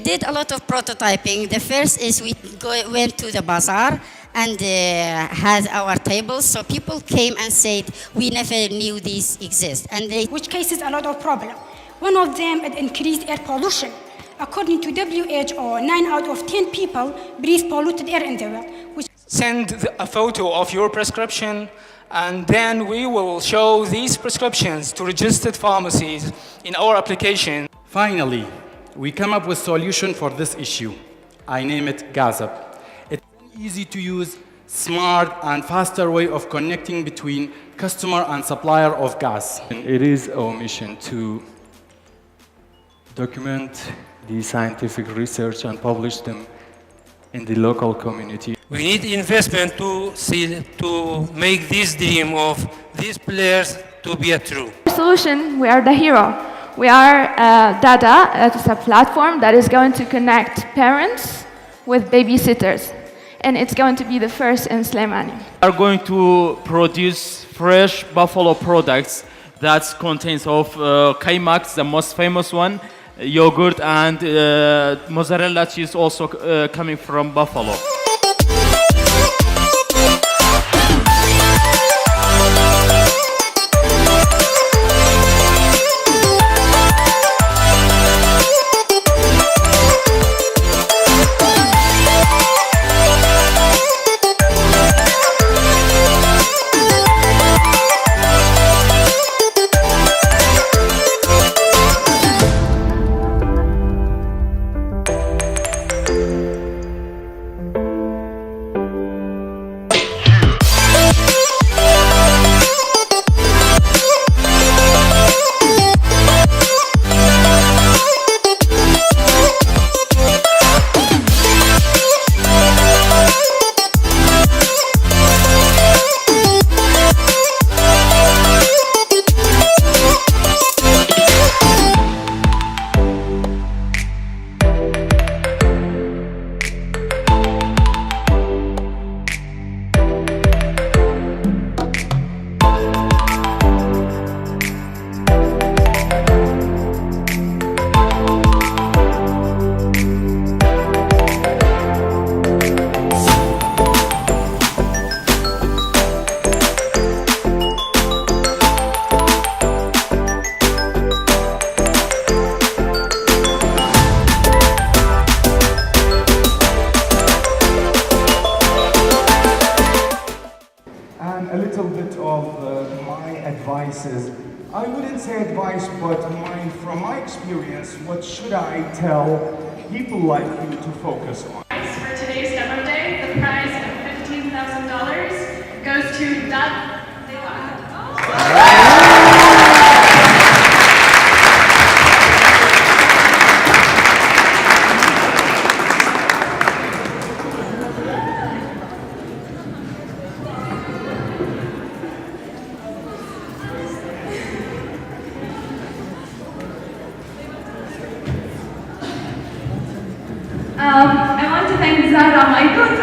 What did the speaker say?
did a lot of prototyping. The first is went to the bazaar and had our tables. So people came and said, we never knew these exist. And they which causes a lot of problem. One of them is increased air pollution. According to WHO, 9 out of 10 people breathe polluted air in the world. Send a photo of your prescription, and then we will show these prescriptions to registered pharmacies in our application. Finally, we come up with a solution for this issue. I name it GAZAP. It's an easy to use, smart and faster way of connecting between customer and supplier of gas. And it is our mission to document the scientific research and publish them in the local community. We need investment to make this dream of these players to be a true. Solution, we are the hero. We are Dada. It's a platform that is going to connect parents with babysitters. And it's going to be the first in Sulaimani. We are going to produce fresh buffalo products that contains of kaymak, the most famous one, yogurt, and mozzarella cheese also coming from buffalo. And a little bit of my advices. I wouldn't say advice, but from my experience, what should I tell people like you to focus on? For today's demo day, the prize of $15,000 goes to Dot. I want to thank Zara Michael